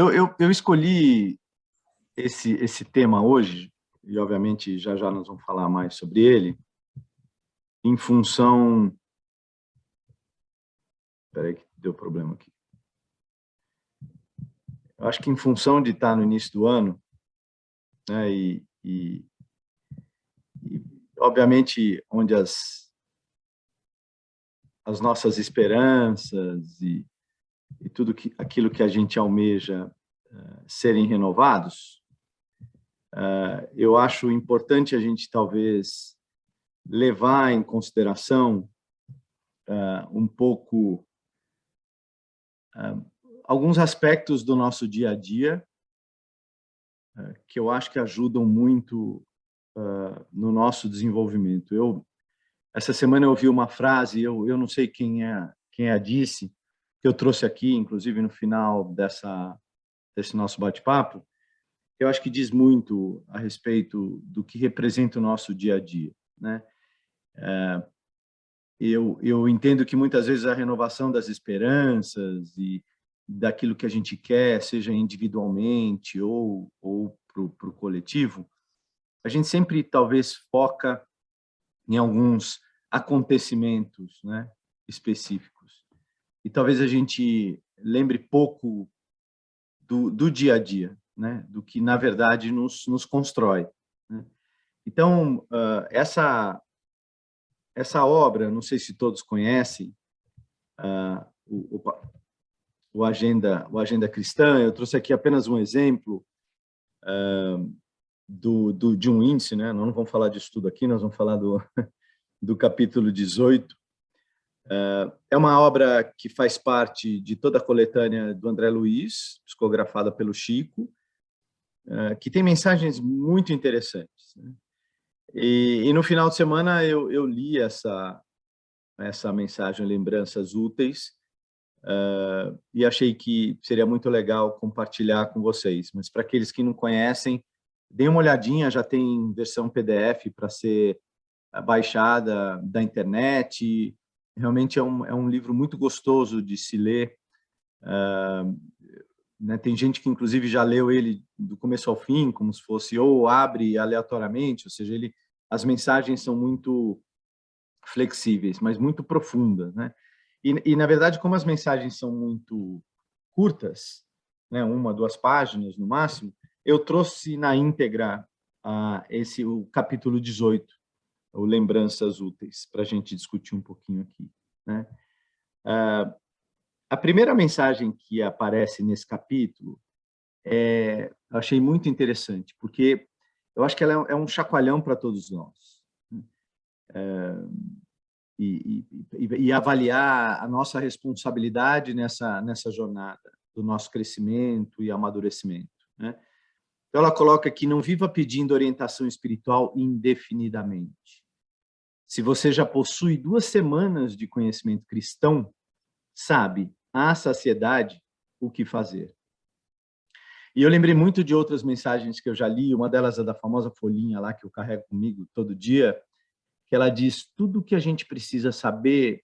Eu escolhi esse tema hoje, e obviamente já já nós vamos falar mais sobre ele, em função... Espera aí que deu problema aqui. Eu acho que em função de estar no início do ano, né, e obviamente onde as nossas esperanças e tudo aquilo que a gente almeja serem renovados, eu acho importante a gente talvez levar em consideração um pouco alguns aspectos do nosso dia a dia que eu acho que ajudam muito no nosso desenvolvimento. Essa semana eu ouvi uma frase, eu não sei quem a disse, que eu trouxe aqui, inclusive no final desse nosso bate-papo, eu acho que diz muito a respeito do que representa o nosso dia a dia, né? Eu entendo que muitas vezes a renovação das esperanças e daquilo que a gente quer, seja individualmente ou para o coletivo, a gente sempre talvez foca em alguns acontecimentos, né, específicos. E talvez a gente lembre pouco do dia a dia, né, do que, na verdade, nos constrói, né? Então, essa obra, não sei se todos conhecem, o Agenda Cristã, eu trouxe aqui apenas um exemplo de um índice, né? Nós não vamos falar disso tudo aqui, nós vamos falar do capítulo 18. É uma obra que faz parte de toda a coletânea do André Luiz, psicografada pelo Chico, que tem mensagens muito interessantes, né? E no final de semana eu li essa mensagem, Lembranças Úteis, e achei que seria muito legal compartilhar com vocês. Mas para aqueles que não conhecem, deem uma olhadinha, já tem versão PDF para ser baixada da internet. Realmente é um livro muito gostoso de se ler. Né, tem gente que, inclusive, já leu ele do começo ao fim, como se fosse, ou abre aleatoriamente, ou seja, as mensagens são muito flexíveis, mas muito profundas, né? E na verdade, como as mensagens são muito curtas, né, 1, 2 páginas no máximo, eu trouxe na íntegra o capítulo 18, o Lembranças Úteis, para a gente discutir um pouquinho aqui, né? A primeira mensagem que aparece nesse capítulo eu achei muito interessante, porque eu acho que ela é um chacoalhão para todos nós, né? E avaliar a nossa responsabilidade nessa jornada do nosso crescimento e amadurecimento, né? Então, ela coloca que não viva pedindo orientação espiritual indefinidamente. Se você já possui 2 semanas de conhecimento cristão, sabe à saciedade o que fazer. E eu lembrei muito de outras mensagens que eu já li, uma delas é da famosa folhinha lá que eu carrego comigo todo dia, que ela diz: tudo o que a gente precisa saber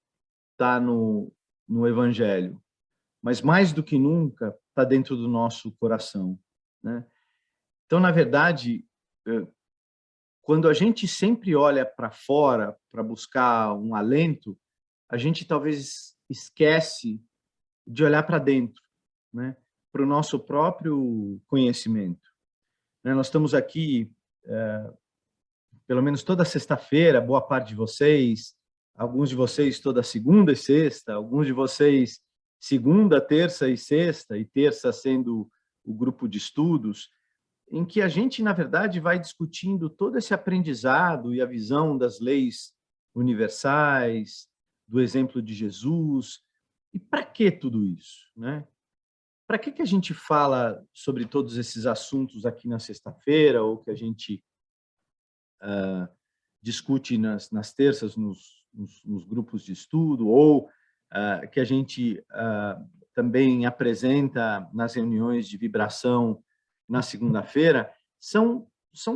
está no Evangelho, mas mais do que nunca está dentro do nosso coração, né? Então, na verdade, quando a gente sempre olha para fora para buscar um alento, a gente talvez esquece de olhar para dentro, né? Para o nosso próprio conhecimento, né? Nós estamos aqui, pelo menos toda sexta-feira, boa parte de vocês, alguns de vocês toda segunda e sexta, alguns de vocês segunda, terça e sexta, e terça sendo o grupo de estudos, em que a gente, na verdade, vai discutindo todo esse aprendizado e a visão das leis universais, do exemplo de Jesus. E para que tudo isso, né? Para que a gente fala sobre todos esses assuntos aqui na sexta-feira, ou que a gente discute nas terças nos grupos de estudo, ou que a gente também apresenta nas reuniões de vibração na segunda-feira, são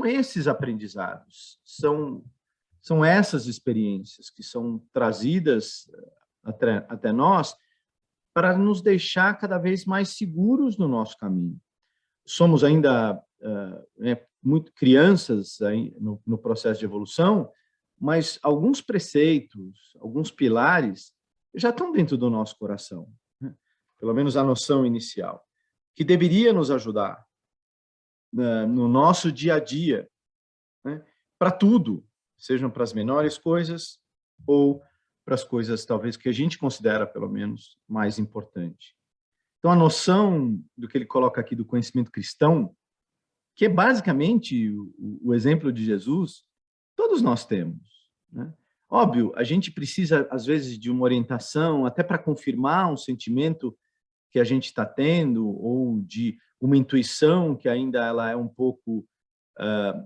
esses aprendizados, são essas experiências que são trazidas até nós para nos deixar cada vez mais seguros no nosso caminho. Somos ainda muito crianças aí no processo de evolução, mas alguns preceitos, alguns pilares já estão dentro do nosso coração, né? Pelo menos a noção inicial, que deveria nos ajudar no nosso dia a dia, né? Para tudo, sejam para as menores coisas ou para as coisas talvez que a gente considera pelo menos mais importante. Então a noção do que ele coloca aqui do conhecimento cristão, que é basicamente o exemplo de Jesus, todos nós temos, né? Óbvio, a gente precisa às vezes de uma orientação até para confirmar um sentimento que a gente está tendo, ou de uma intuição que ainda ela é um pouco,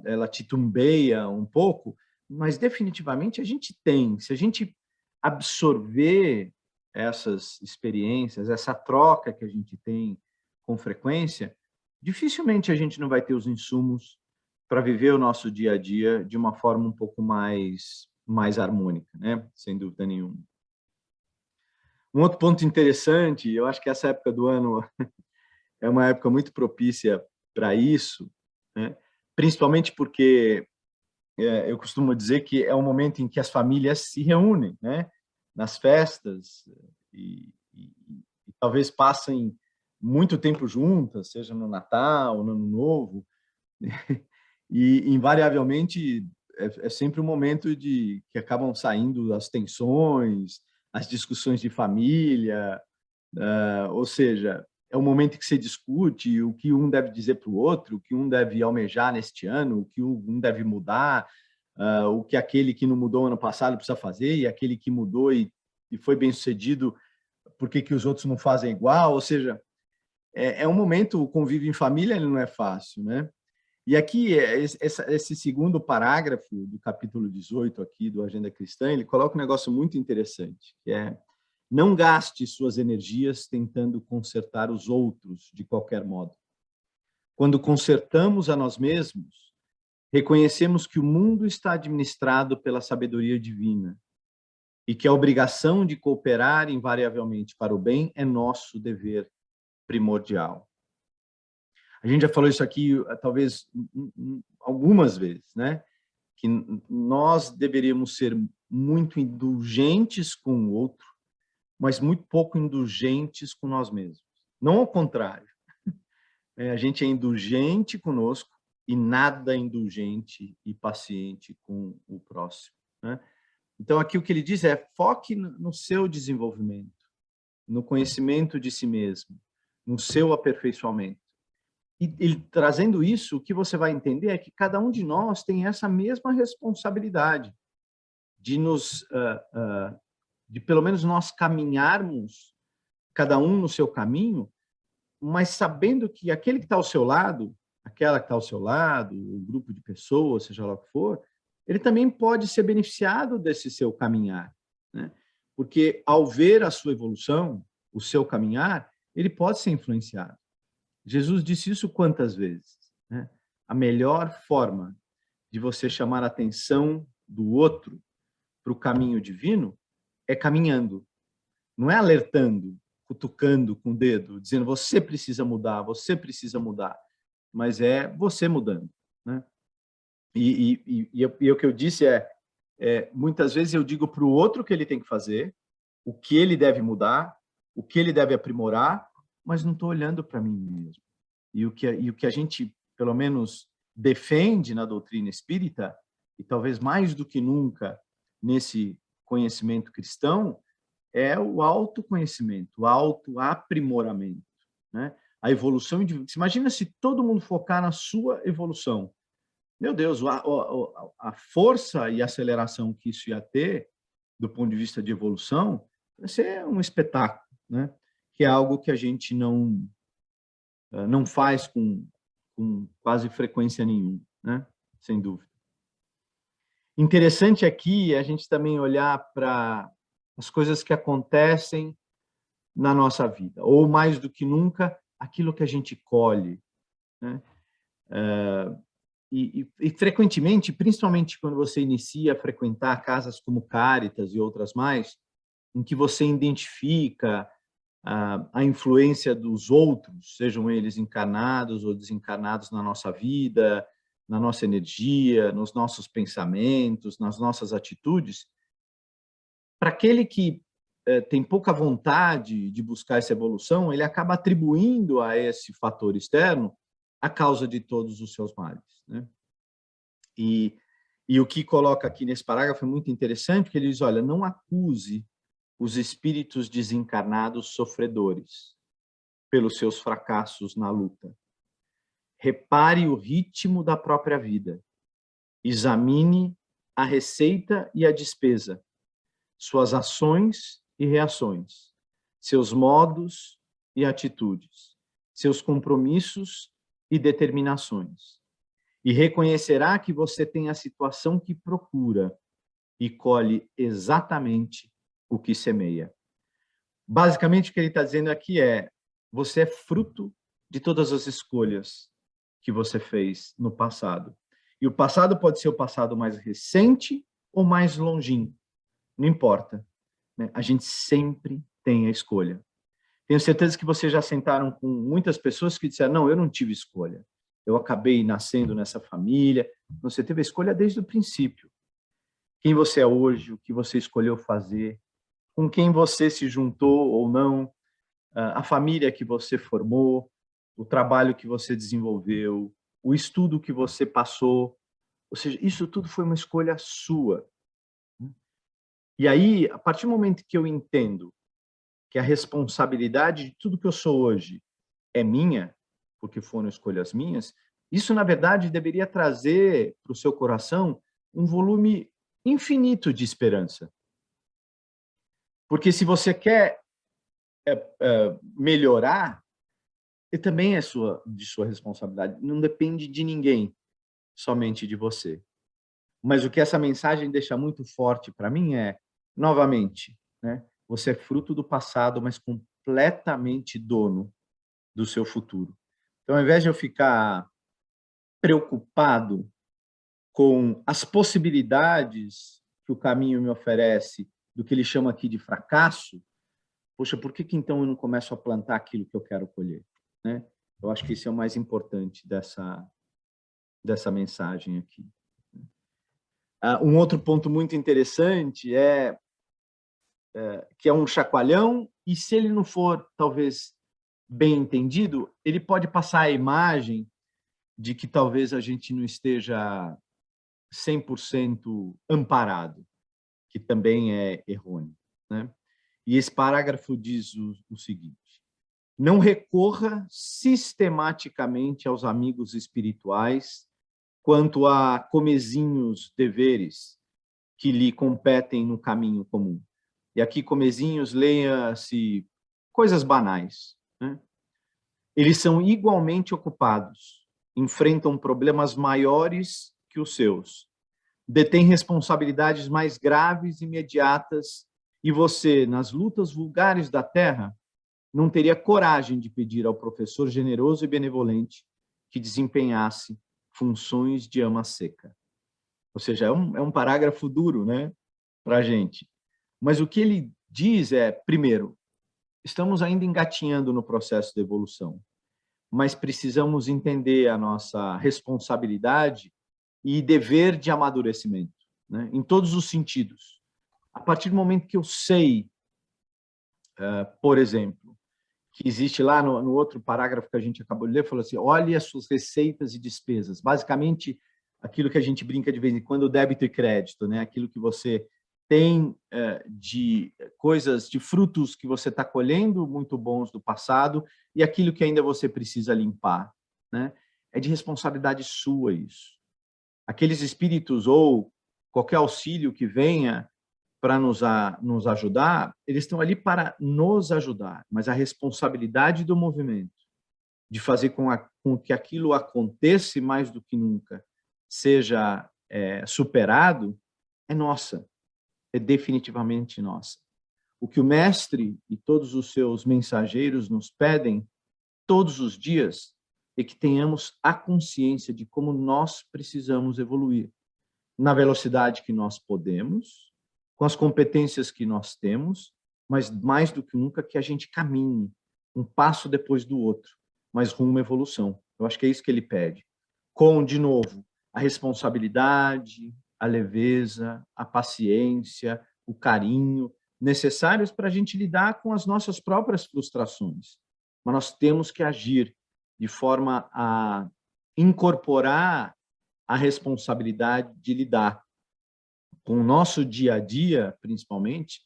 ela titubeia um pouco, mas definitivamente a gente tem. Se a gente absorver essas experiências, essa troca que a gente tem com frequência, dificilmente a gente não vai ter os insumos para viver o nosso dia a dia de uma forma um pouco mais harmônica, né? Sem dúvida nenhuma. Um outro ponto interessante, eu acho que essa época do ano é uma época muito propícia para isso, né? Principalmente porque eu costumo dizer que é um momento em que as famílias se reúnem, né? Nas festas e talvez passem muito tempo juntas, seja no Natal, no Ano Novo, e invariavelmente é sempre um momento de que acabam saindo as tensões, as discussões de família, ou seja, é um momento que se discute o que um deve dizer para o outro, o que um deve almejar neste ano, o que um deve mudar, o que aquele que não mudou ano passado precisa fazer, e aquele que mudou e foi bem sucedido, por que os outros não fazem igual? Ou seja, é um momento, o convívio em família ele não é fácil, né? E aqui, esse segundo parágrafo do capítulo 18 aqui do Agenda Cristã, ele coloca um negócio muito interessante, que é: não gaste suas energias tentando consertar os outros de qualquer modo. Quando consertamos a nós mesmos, reconhecemos que o mundo está administrado pela sabedoria divina e que a obrigação de cooperar invariavelmente para o bem é nosso dever primordial. A gente já falou isso aqui, talvez, algumas vezes, né? Que nós deveríamos ser muito indulgentes com o outro, mas muito pouco indulgentes com nós mesmos. Não ao contrário. A gente é indulgente conosco e nada indulgente e paciente com o próximo, né? Então, aqui o que ele diz é: foque no seu desenvolvimento, no conhecimento de si mesmo, no seu aperfeiçoamento. E ele trazendo isso, o que você vai entender é que cada um de nós tem essa mesma responsabilidade de de pelo menos nós caminharmos, cada um no seu caminho, mas sabendo que aquele que está ao seu lado, aquela que está ao seu lado, o grupo de pessoas, seja lá o que for, ele também pode ser beneficiado desse seu caminhar, né? Porque ao ver a sua evolução, o seu caminhar, ele pode ser influenciado. Jesus disse isso quantas vezes, né? A melhor forma de você chamar a atenção do outro para o caminho divino é caminhando, não é alertando, cutucando com o dedo, dizendo você precisa mudar, mas é você mudando, né? E o que eu disse muitas vezes eu digo para o outro o que ele tem que fazer, o que ele deve mudar, o que ele deve aprimorar, mas não estou olhando para mim mesmo. E o que a gente, pelo menos, defende na doutrina espírita, e talvez mais do que nunca nesse conhecimento cristão, é o autoconhecimento, o autoaprimoramento, né? A evolução individual. Imagina se todo mundo focar na sua evolução. Meu Deus, a força e aceleração que isso ia ter, do ponto de vista de evolução, vai ser um espetáculo, né? Que é algo que a gente não faz com quase frequência nenhuma, né? Sem dúvida. Interessante aqui a gente também olhar para as coisas que acontecem na nossa vida, ou mais do que nunca, aquilo que a gente colhe, né? E frequentemente, principalmente quando você inicia a frequentar casas como Cáritas e outras mais, em que você identifica a influência dos outros, sejam eles encarnados ou desencarnados na nossa vida, na nossa energia, nos nossos pensamentos, nas nossas atitudes, para aquele que tem pouca vontade de buscar essa evolução, ele acaba atribuindo a esse fator externo a causa de todos os seus males, né? E o que coloca aqui nesse parágrafo é muito interessante, porque ele diz, olha, não acuse os espíritos desencarnados sofredores pelos seus fracassos na luta. Repare o ritmo da própria vida. Examine a receita e a despesa, suas ações e reações, seus modos e atitudes, seus compromissos e determinações. E reconhecerá que você tem a situação que procura e colhe exatamente o que semeia. Basicamente, o que ele está dizendo aqui é, você é fruto de todas as escolhas que você fez no passado. E o passado pode ser o passado mais recente ou mais longínquo. Não importa, né? A gente sempre tem a escolha. Tenho certeza que vocês já sentaram com muitas pessoas que disseram, não, eu não tive escolha. Eu acabei nascendo nessa família. Você teve a escolha desde o princípio. Quem você é hoje, o que você escolheu fazer, com quem você se juntou ou não, a família que você formou, o trabalho que você desenvolveu, o estudo que você passou. Ou seja, isso tudo foi uma escolha sua. E aí, a partir do momento que eu entendo que a responsabilidade de tudo que eu sou hoje é minha, porque foram escolhas minhas, isso, na verdade, deveria trazer para o seu coração um volume infinito de esperança. Porque se você quer melhorar, e também é de sua responsabilidade, não depende de ninguém, somente de você. Mas o que essa mensagem deixa muito forte para mim é, novamente, né, você é fruto do passado, mas completamente dono do seu futuro. Então, ao invés de eu ficar preocupado com as possibilidades que o caminho me oferece, do que ele chama aqui de fracasso, poxa, por que então eu não começo a plantar aquilo que eu quero colher, né? Eu acho que isso é o mais importante dessa mensagem aqui. Um outro ponto muito interessante é que é um chacoalhão, e se ele não for, talvez, bem entendido, ele pode passar a imagem de que talvez a gente não esteja 100% amparado, que também é errôneo, né? E esse parágrafo diz o seguinte, não recorra sistematicamente aos amigos espirituais quanto a comezinhos deveres que lhe competem no caminho comum. E aqui, comezinhos, leia-se coisas banais, né? Eles são igualmente ocupados, enfrentam problemas maiores que os seus, detêm responsabilidades mais graves e imediatas, e você, nas lutas vulgares da terra, não teria coragem de pedir ao professor generoso e benevolente que desempenhasse funções de ama seca. Ou seja, é um parágrafo duro, né, para a gente. Mas o que ele diz é, primeiro, estamos ainda engatinhando no processo de evolução, mas precisamos entender a nossa responsabilidade e dever de amadurecimento, né, em todos os sentidos. A partir do momento que eu sei, por exemplo, que existe lá no outro parágrafo que a gente acabou de ler, falou assim, olhe as suas receitas e despesas. Basicamente, aquilo que a gente brinca de vez em quando, débito e crédito, né? Aquilo que você tem de coisas, de frutos que você está colhendo muito bons do passado e aquilo que ainda você precisa limpar, né? É de responsabilidade sua isso. Aqueles espíritos ou qualquer auxílio que venha para nos ajudar, eles estão ali para nos ajudar, mas a responsabilidade do movimento, de fazer com que aquilo aconteça mais do que nunca, seja superado, é nossa, é definitivamente nossa. O que o mestre e todos os seus mensageiros nos pedem todos os dias é que tenhamos a consciência de como nós precisamos evoluir, na velocidade que nós podemos, com as competências que nós temos, mas mais do que nunca que a gente caminhe um passo depois do outro, mas rumo à evolução. Eu acho que é isso que ele pede. Com, de novo, a responsabilidade, a leveza, a paciência, o carinho necessários para a gente lidar com as nossas próprias frustrações. Mas nós temos que agir de forma a incorporar a responsabilidade de lidar com o nosso dia a dia, principalmente,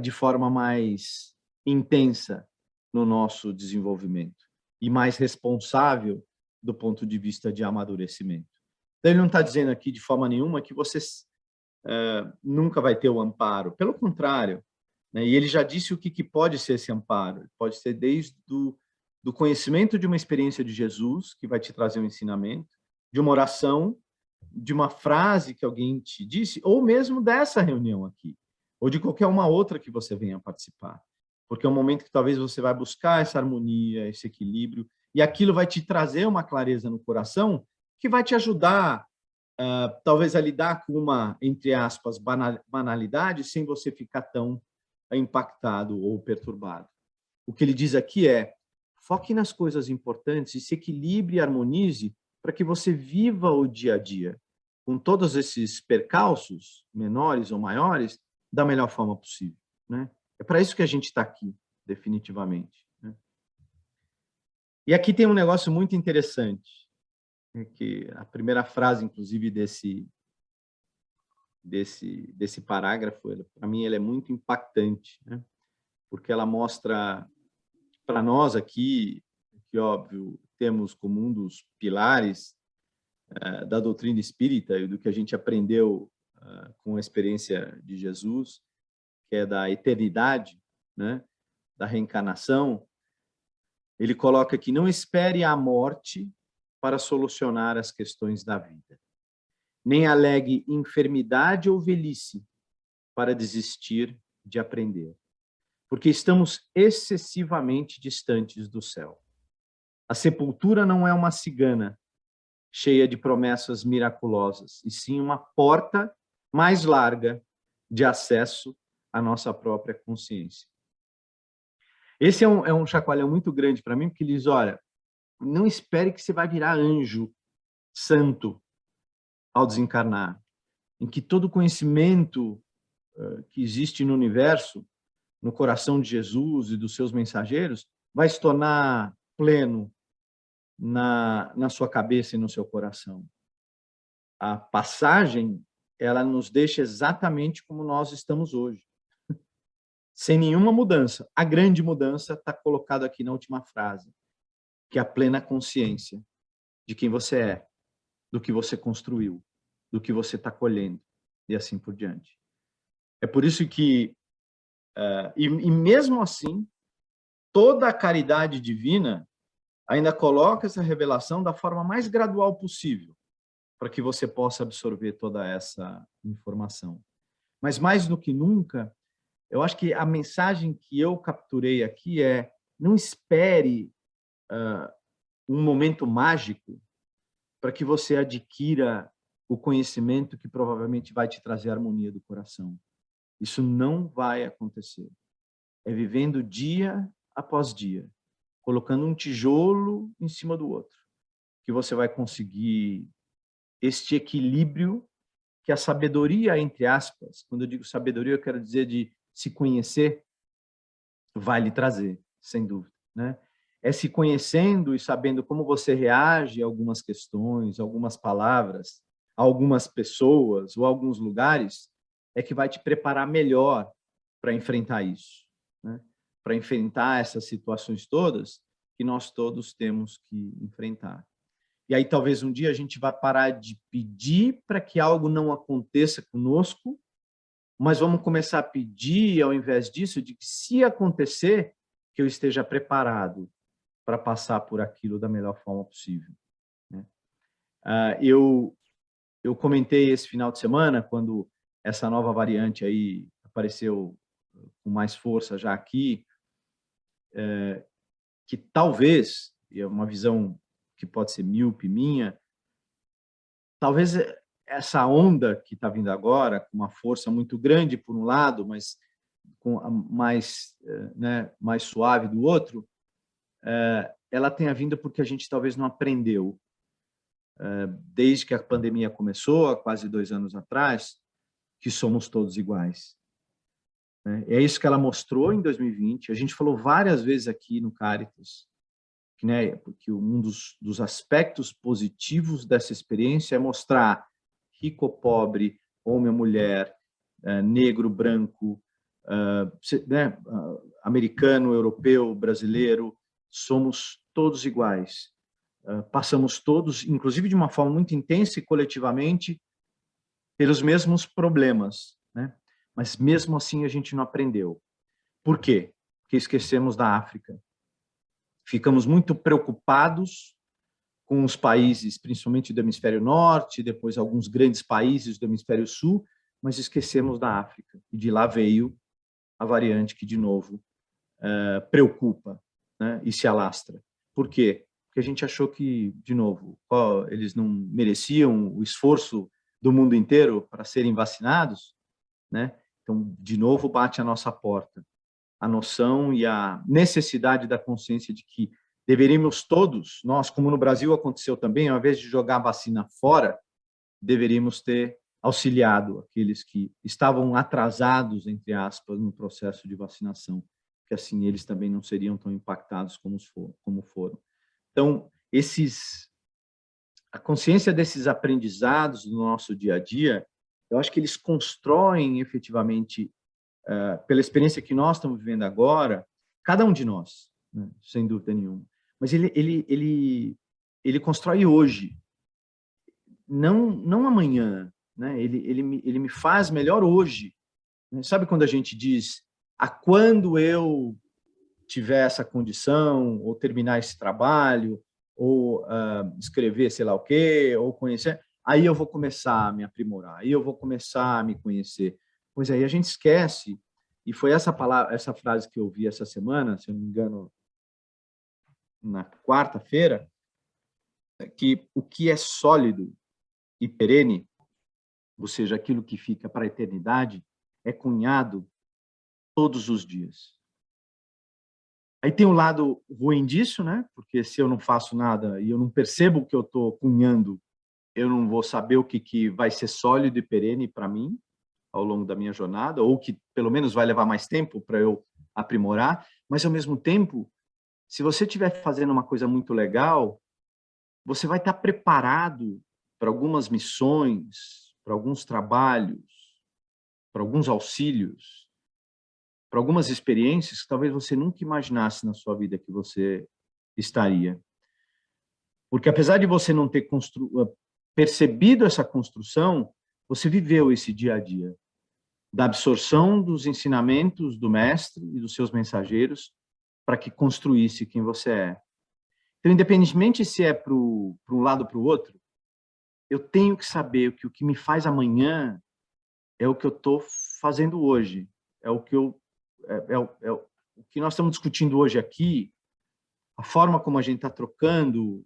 de forma mais intensa no nosso desenvolvimento e mais responsável do ponto de vista de amadurecimento. Então, ele não está dizendo aqui de forma nenhuma que você nunca vai ter o amparo. Pelo contrário, né? E ele já disse o que pode ser esse amparo. Pode ser desde do conhecimento de uma experiência de Jesus, que vai te trazer um ensinamento, de uma oração, de uma frase que alguém te disse, ou mesmo dessa reunião aqui, ou de qualquer uma outra que você venha participar. Porque é um momento que talvez você vai buscar essa harmonia, esse equilíbrio, e aquilo vai te trazer uma clareza no coração que vai te ajudar, talvez, a lidar com uma, entre aspas, banalidade, sem você ficar tão impactado ou perturbado. O que ele diz aqui é: foque nas coisas importantes e se equilibre e harmonize para que você viva o dia a dia, com todos esses percalços, menores ou maiores, da melhor forma possível, né? É para isso que a gente está aqui, definitivamente, né? E aqui tem um negócio muito interessante, que a primeira frase, inclusive, desse parágrafo, para mim, ela é muito impactante, né? Porque ela mostra para nós aqui, que, óbvio, temos como um dos pilares da doutrina espírita e do que a gente aprendeu com a experiência de Jesus, que é da eternidade, né? Da reencarnação. Ele coloca que não espere a morte para solucionar as questões da vida, nem alegue enfermidade ou velhice para desistir de aprender, porque estamos excessivamente distantes do céu. A sepultura não é uma cigana cheia de promessas miraculosas, e sim uma porta mais larga de acesso à nossa própria consciência. Esse é um chacoalhão muito grande para mim, porque ele diz: olha, não espere que você vai virar anjo santo ao desencarnar, em que todo conhecimento que existe no universo, no coração de Jesus e dos seus mensageiros, vai se tornar pleno na sua cabeça e no seu coração. A passagem, ela nos deixa exatamente como nós estamos hoje, sem nenhuma mudança. A grande mudança está colocada aqui na última frase, que é a plena consciência de quem você é, do que você construiu, do que você está colhendo, e assim por diante. É por isso que, e mesmo assim, toda a caridade divina ainda coloca essa revelação da forma mais gradual possível, para que você possa absorver toda essa informação. Mas, mais do que nunca, eu acho que a mensagem que eu capturei aqui é: não espere um momento mágico para que você adquira o conhecimento que provavelmente vai te trazer a harmonia do coração. Isso não vai acontecer. É vivendo dia após dia, colocando um tijolo em cima do outro, que você vai conseguir este equilíbrio que a sabedoria, entre aspas, quando eu digo sabedoria, eu quero dizer de se conhecer, vai lhe trazer, sem dúvida, né? É se conhecendo e sabendo como você reage a algumas questões, algumas palavras, a algumas pessoas ou a alguns lugares, é que vai te preparar melhor para enfrentar isso, né? Para enfrentar essas situações todas que nós todos temos que enfrentar. E aí talvez um dia a gente vá parar de pedir para que algo não aconteça conosco, mas vamos começar a pedir, ao invés disso, de que, se acontecer, que eu esteja preparado para passar por aquilo da melhor forma possível, né? Eu comentei esse final de semana, quando essa nova variante aí apareceu com mais força já aqui, que talvez, e é uma visão que pode ser míope minha, talvez essa onda que está vindo agora, com uma força muito grande por um lado, mas mais, né, mais suave do outro, ela tenha vindo porque a gente talvez não aprendeu, desde que a pandemia começou, há quase 2 anos atrás, que somos todos iguais. É isso que ela mostrou em 2020. A gente falou várias vezes aqui no Caritas, né, porque um dos aspectos positivos dessa experiência é mostrar rico ou pobre, homem ou mulher, negro, branco, né, americano, europeu, brasileiro, somos todos iguais. Passamos todos, inclusive de uma forma muito intensa e coletivamente, pelos mesmos problemas, né? Mas mesmo assim a gente não aprendeu. Por quê? Porque esquecemos da África. Ficamos muito preocupados com os países, principalmente do hemisfério norte, depois alguns grandes países do hemisfério sul, mas esquecemos da África. E de lá veio a variante que, de novo, preocupa, né, e se alastra. Por quê? Porque a gente achou que, de novo, eles não mereciam o esforço do mundo inteiro para serem vacinados, né? Então, de novo, bate a nossa porta a noção e a necessidade da consciência de que deveríamos todos, nós, como no Brasil aconteceu também, ao invés de jogar a vacina fora, deveríamos ter auxiliado aqueles que estavam atrasados, entre aspas, no processo de vacinação, que assim eles também não seriam tão impactados como foram. Então, a consciência desses aprendizados no nosso dia a dia, eu acho que eles constroem efetivamente, pela experiência que nós estamos vivendo agora, cada um de nós, né, sem dúvida nenhuma, mas ele constrói hoje, não amanhã, né? Ele me faz melhor hoje. Né? Sabe quando a gente diz, quando eu tiver essa condição, ou terminar esse trabalho, ou escrever sei lá o quê, ou conhecer, aí eu vou começar a me aprimorar, aí eu vou começar a me conhecer. Pois aí a gente esquece, e foi essa frase que eu vi essa semana, se eu não me engano, na quarta-feira, que o que é sólido e perene, ou seja, aquilo que fica para a eternidade, é cunhado todos os dias. Aí tem o lado ruim disso, né? Porque se eu não faço nada e eu não percebo o que eu estou cunhando, eu não vou saber o que vai ser sólido e perene para mim ao longo da minha jornada, ou que pelo menos vai levar mais tempo para eu aprimorar. Mas, ao mesmo tempo, se você estiver fazendo uma coisa muito legal, você vai estar preparado para algumas missões, para alguns trabalhos, para alguns auxílios, para algumas experiências que talvez você nunca imaginasse na sua vida que você estaria. Porque apesar de você não ter percebido essa construção, você viveu esse dia a dia da absorção dos ensinamentos do mestre e dos seus mensageiros para que construísse quem você é. Então, independentemente se é para um lado ou para o outro, eu tenho que saber que o que me faz amanhã é o que eu estou fazendo hoje, é o que o que nós estamos discutindo hoje aqui, a forma como a gente está trocando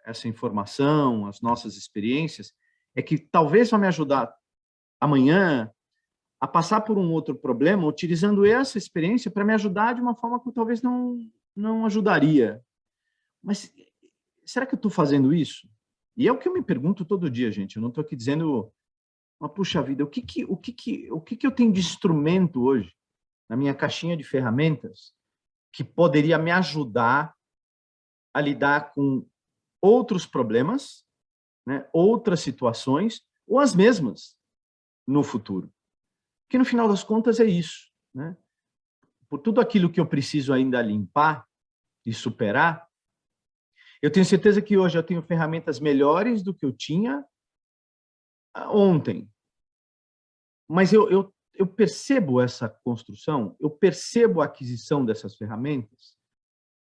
essa informação, as nossas experiências, é que talvez vai me ajudar amanhã a passar por um outro problema, utilizando essa experiência para me ajudar de uma forma que eu talvez não ajudaria. Mas será que eu estou fazendo isso? E é o que eu me pergunto todo dia, gente. Eu não estou aqui dizendo, mas puxa vida, o que eu tenho de instrumento hoje na minha caixinha de ferramentas que poderia me ajudar a lidar com outros problemas, né, outras situações, ou as mesmas no futuro. Porque, no final das contas, é isso. Né? Por tudo aquilo que eu preciso ainda limpar e superar, eu tenho certeza que hoje eu tenho ferramentas melhores do que eu tinha ontem. Mas eu percebo essa construção, eu percebo a aquisição dessas ferramentas.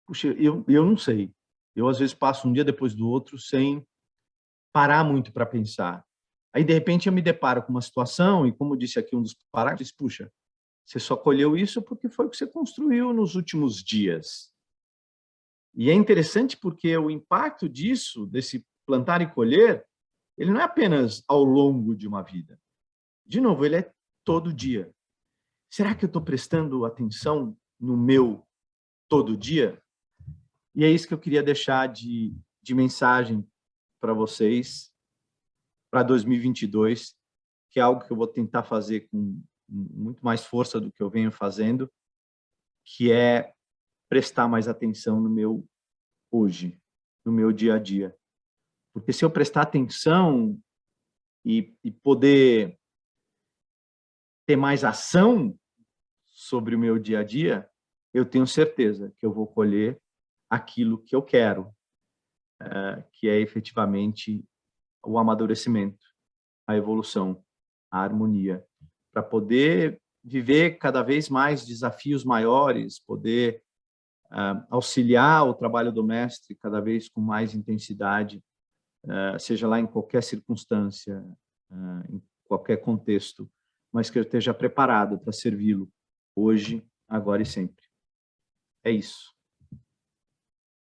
Puxa, eu não sei. Eu, às vezes, passo um dia depois do outro sem parar muito para pensar. Aí, de repente, eu me deparo com uma situação, e como disse aqui um dos parágrafos, puxa, você só colheu isso porque foi o que você construiu nos últimos dias. E é interessante porque o impacto disso, desse plantar e colher, ele não é apenas ao longo de uma vida. De novo, ele é todo dia. será que eu estou prestando atenção no meu todo dia? E é isso que eu queria deixar de mensagem para vocês para 2022, que é algo que eu vou tentar fazer com muito mais força do que eu venho fazendo, que é prestar mais atenção no meu hoje, no meu dia a dia. Porque se eu prestar atenção e poder ter mais ação sobre o meu dia a dia, eu tenho certeza que eu vou colher aquilo que eu quero, que é efetivamente o amadurecimento, a evolução, a harmonia, para poder viver cada vez mais desafios maiores, poder auxiliar o trabalho do mestre cada vez com mais intensidade, seja lá em qualquer circunstância, em qualquer contexto, mas que eu esteja preparado para servi-lo hoje, agora e sempre. É isso.